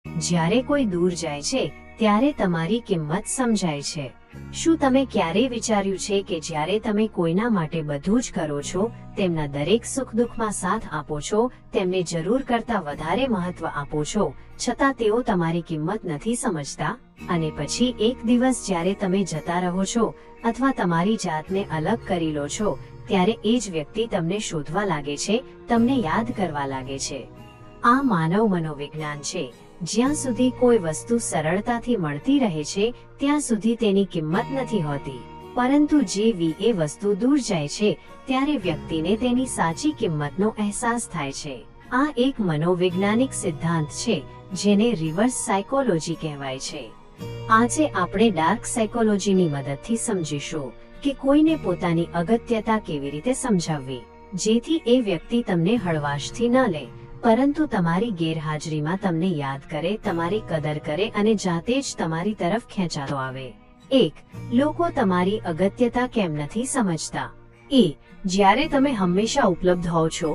જ્યારે કોઈ દૂર જાય છે ત્યારે તમારી કિંમત સમજાય છે। શું તમે ક્યારેય વિચાર્યું છે કે જ્યારે તમે કોઈના માટે બધું જ કરો છો, તેમના દરેક સુખ દુઃખમાં સાથ આપો છો, તેમને જરૂર કરતાં વધારે મહત્વ આપો છો, છતાં તેઓ તમારી કિંમત નથી સમજતા? અને પછી એક દિવસ જ્યારે તમે જતા રહો છો અથવા તમારી જાતને અલગ કરી લો છો, ત્યારે એ જ વ્યક્તિ તમને શોધવા લાગે છે, તમને યાદ કરવા લાગે છે। આ માનવ મનોવિજ્ઞાન છે। જ્યાં સુધી કોઈ વસ્તુ સરળતાથી મળતી રહે છે ત્યાં સુધી તેની કિંમત નથી હોતી, પરંતુ જેવી એ વસ્તુ દૂર જાય છે ત્યારે વ્યક્તિને તેની સાચી કિંમતનો અહેસાસ થાય છે। આ એક મનોવૈજ્ઞાનિક સિદ્ધાંત છે જેને રિવર્સ સાયકોલોજી કહેવાય છે। આજે આપણે ડાર્ક સાયકોલોજીની મદદથી સમજીશું કે કોઈને પોતાની અગત્યતા કેવી રીતે સમજાવવી, જેથી એ વ્યક્તિ તમને હળવાશથી ન લે, પરંતુ તમારી ગેરહાજરીમાં તમને યાદ કરે, તમારી કદર કરે અને જાતે જ તમારી તરફ ખેંચાતો આવે। 1. લોકો તમારી અગત્યતા કેમ નથી સમજતા? જ્યારે તમે હંમેશા ઉપલબ્ધ હોવ છો,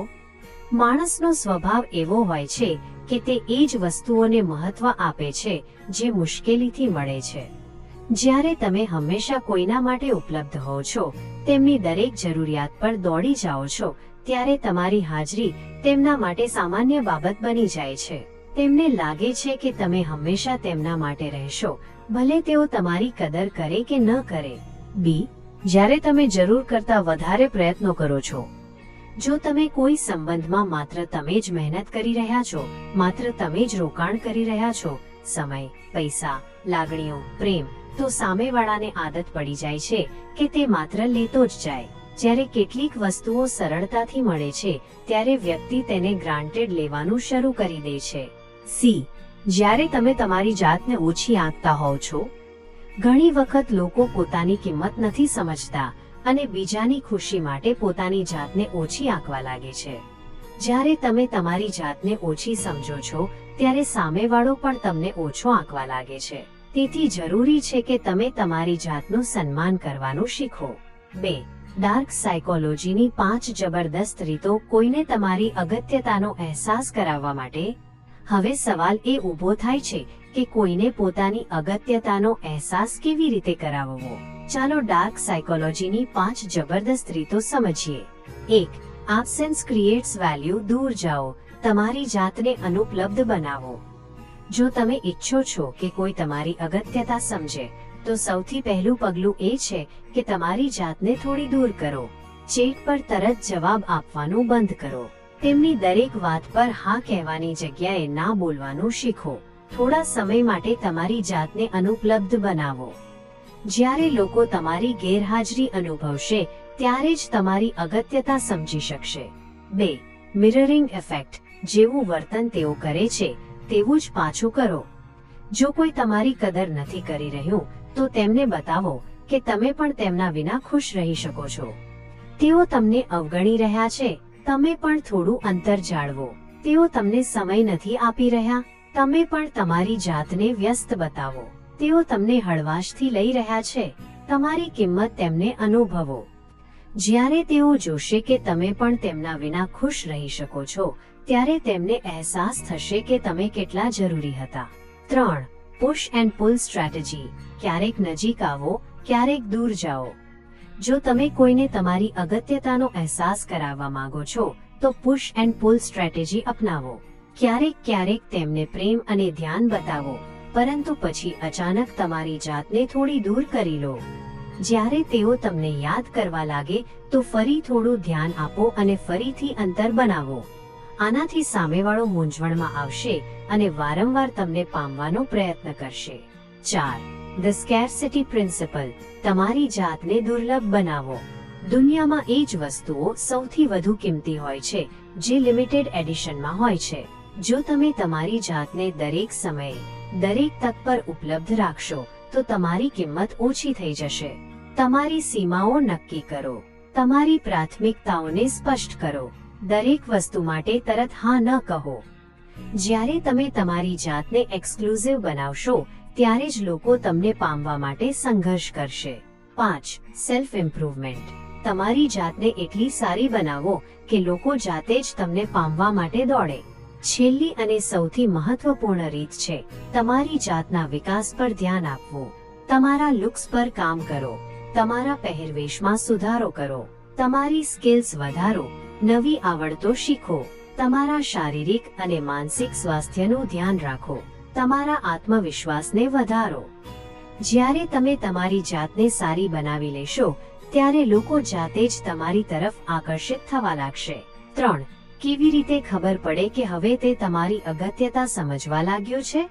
માણસનો સ્વભાવ એવો હોય છે કે તે એ જ વસ્તુઓને મહત્વ આપે છે જે મુશ્કેલીથી મળે છે। જ્યારે તમે હંમેશા કોઈના માટે ઉપલબ્ધ હોવ છો, તેમની દરેક જરૂરિયાત પર દોડી જાઓ છો, ત્યારે તમારી હાજરી તેમના માટે સામાન્ય બાબત બની જાય છે। તેમને લાગે છે કે તમે હંમેશા તેમના માટે રહેશો, ભલે તેઓ તમારી કદર કરે કે ન કરે। જ્યારે તમે જરૂર કરતાં વધારે પ્રયત્નો કરો છો, જો તમે કોઈ સંબંધમાં માત્ર તમે જ મહેનત કરી રહ્યા છો, માત્ર તમે જ રોકાણ કરી રહ્યા છો, સમય, પૈસા, લાગણીઓ, પ્રેમ, તો સામેવાળાને આદત પડી જાય છે કે તે માત્ર લેતો જ જાય। જ્યારે કેટલીક વસ્તુઓ સરળતાથી મળે છે ત્યારે વ્યક્તિ તેને ગ્રાન્ટેડ લેવાનું શરૂ કરી દે છે। જ્યારે તમે તમારી જાતને ઓછી આંકતા હોવ છો, ઘણી વખત લોકો પોતાની કિંમત નથી સમજતા અને બીજાની ખુશી માટે પોતાની જાતને ઓછી આંકવા લાગે છે। જ્યારે તમે તમારી જાતને ઓછી સમજો છો ત્યારે સામેવાળો પણ તમને ઓછો આંકવા લાગે છે। તેથી જરૂરી છે કે તમે તમારી જાતનું સન્માન કરવાનું શીખો। 2. ડાર્ક સાયકોલોજીની 5 જબરદસ્ત રીતો કોઈને તમારી અગત્યતાનો અહેસાસ કરાવવા માટે। હવે સવાલ એ ઊભો થાય છે કે કોઈને પોતાની અગત્યતાનો અહેસાસ કેવી રીતે કરાવવો? ચાલો ડાર્ક સાયકોલોજીની 5 જબરદસ્ત રીતો સમજીએ। 1. એબ્સેન્સ ક્રિએટ્સ વેલ્યુ। દૂર જાઓ, તમારી જાતને અનુપલબ્ધ બનાવો। જો તમે ઈચ્છો છો કે કોઈ તમારી અગત્યતા સમજે, તો સૌથી પહેલું પગલું એ છે કે તમારી જાતને થોડી દૂર કરો। ચેટ પર તરત જવાબ આપવાનું બંધ કરો। તેમની દરેક વાત પર હા કહેવાની જગ્યાએ ના બોલવાનું શીખો। થોડા સમય માટે તમારી જાતને અનુપલબ્ધ બનાવો। જ્યારે લોકો તમારી ગેરહાજરી અનુભવશે ત્યારે જ તમારી અગત્યતા સમજી શકશે। 2. Mirroring effect. જેવું વર્તન તેઓ કરે છે તેવું જ પાછું કરો। જો કોઈ તમારી કદર નથી કરી રહ્યું તો તેમને બતાવો કે તમે પણ તેમના વિના ખુશ રહી શકો છો। તેઓ તમને અવગણી રહ્યા છે, તમે પણ થોડું અંતર જાળવો। તેઓ તમને સમય નથી આપી રહ્યા, તમે પણ તમારી જાતને વ્યસ્ત બતાવો। તેઓ તમને હળવાશથી લઈ રહ્યા છે, તમારી કિંમત તેમને અનુભવો। જ્યારે તેઓ જોશે કે તમે પણ તેમના વિના ખુશ રહી શકો છો, ત્યારે તેમને અહેસાસ થશે કે તમે કેટલા જરૂરી હતા। 3. Push and pull strategy. ક્યારેક નજીક આવો, ક્યારેક દૂર જાઓ। જો તમે કોઈને તમારી અગત્યતાનો અહેસાસ કરાવવા માંગો છો તો પુશ એન્ડ પુલ સ્ટ્રેટેજી અપનાવો। ક્યારેક તેમને પ્રેમ અને ધ્યાન બતાવો, પરંતુ પછી અચાનક તમારી જાતને થોડી દૂર કરી લો। જ્યારે તેઓ તમને યાદ કરવા લાગે તો ફરી થોડું ધ્યાન આપો અને ફરીથી અંતર બનાવો। આનાથી સામેવાળો મૂંઝવણમાં આવશે અને વારંવાર તમને પામવાનો પ્રયત્ન કરશે। 4. The scarcity principle. તમારી જાતને દુર્લભ બનાવો। દુનિયામાં એ જ વસ્તુઓ સૌથી વધુ કિંમતી હોય છે જે લિમિટેડ એડિશનમાં હોય છે। જો તમે તમારી જાતને દરેક સમયે, દરેક તક પર ઉપલબ્ધ રાખશો તો તમારી કિંમત ઓછી થઈ જશે। તમારી સીમાઓ નક્કી કરો, તમારી પ્રાથમિકતાઓને સ્પષ્ટ કરો। દરેક વસ્તુ માટે તરત હા ન કહો। જ્યારે તમે તમારી જાતને એક્સક્લુઝિવ બનાવશો ત્યારે જ લોકો તમને પામવા માટે સંઘર્ષ કરશે। 5. Self improvement. તમારી જાતને એટલી સારી બનાવો કે લોકો જાતે જ તમને પામવા માટે દોડે। છેલ્લી અને સૌથી મહત્વપૂર્ણ રીત છે તમારી જાતના વિકાસ પર ધ્યાન આપવું. તમારા લુક્સ પર કામ કરો, તમારા પહેરવેશમાં સુધારો કરો, તમારી સ્કિલ્સ વધારો, નવી આવડતો શીખો, તમારા શારીરિક અને માનસિક સ્વાસ્થ્યનું ધ્યાન રાખો, તમારા આત્મવિશ્વાસને વધારો. જ્યારે તમે તમારી જાતને સારી બનાવી લેશો ત્યારે લોકો જાતે જ તમારી તરફ આકર્ષિત થવા લાગશે. 3. કેવી રીતે ખબર પડે કે હવે તે તમારી અગત્યતા સમજવા લાગ્યો છે?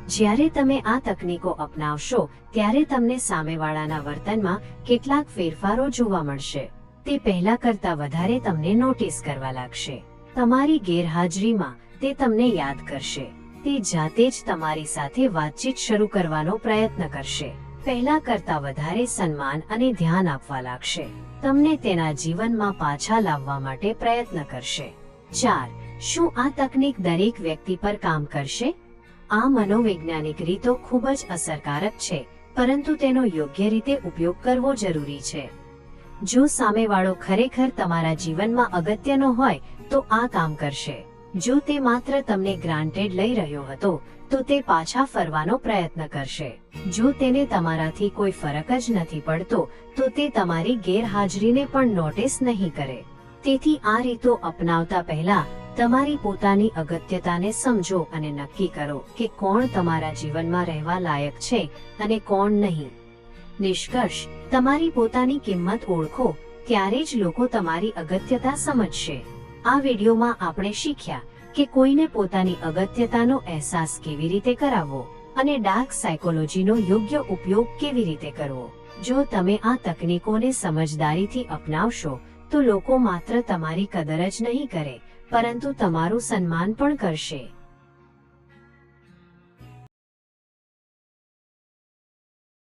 જ્યારે તમે આ તકનીકો અપનાવશો ત્યારે તમને સામેવાળાના વર્તનમાં કેટલાક ફેરફારો જોવા મળશે. તે પહેલા કરતાં વધારે તમને નોટિસ કરવા લાગશે. તમારી ગેરહાજરીમાં તે તમને યાદ કરશે. તે જાતે જ તમારી સાથે વાતચીત શરૂ કરવાનો પ્રયત્ન કરશે. પહેલા કરતાં વધારે સન્માન અને ધ્યાન આપવા લાગશે. તમને તેના જીવનમાં પાછા લાવવા માટે પ્રયત્ન કરશે. 4. શું આ તકનીક દરેક વ્યક્તિ પર કામ કરશે? આ મનોવૈજ્ઞાનિક રીતો ખૂબ જ અસરકારક છે, પરંતુ તેનો યોગ્ય રીતે ઉપયોગ કરવો જરૂરી છે. જો સામેવાળો ખરેખર તમારા જીવનમાં અગત્યનો હોય તો આ કામ કરશે. જો તે માત્ર તમને ગ્રાન્ટેડ લઈ રહ્યો હતો તો તે પાછા ફરવાનો પ્રયત્ન કરશે. જો તેને તમારાથી કોઈ ફરક જ નથી પડતો તો તે તમારી ગેરહાજરીને પણ નોટિસ નહીં કરે. તેથી આ રીતો અપનાવતા પહેલા તમારી પોતાની અગત્યતાને સમજો અને નક્કી કરો કે કોણ તમારા જીવનમાં રહેવા લાયક છે અને કોણ નહીં. નિષ્કર્ષ: તમારી પોતાની કિંમત ઓળખો, ત્યારે જ લોકો તમારી અગત્યતા સમજશે. આ વિડીયોમાં આપણે શીખ્યા કે કોઈને પોતાની અગત્યતાનો અહેસાસ કેવી રીતે કરાવવો અને ડાર્ક સાયકોલોજીનો યોગ્ય ઉપયોગ કેવી રીતે કરવો. જો તમે આ તકનીકોને સમજદારીથી અપનાવશો તો લોકો માત્ર તમારી કદર જ નહીં કરે પરંતુ તમારું સન્માન પણ કરશે.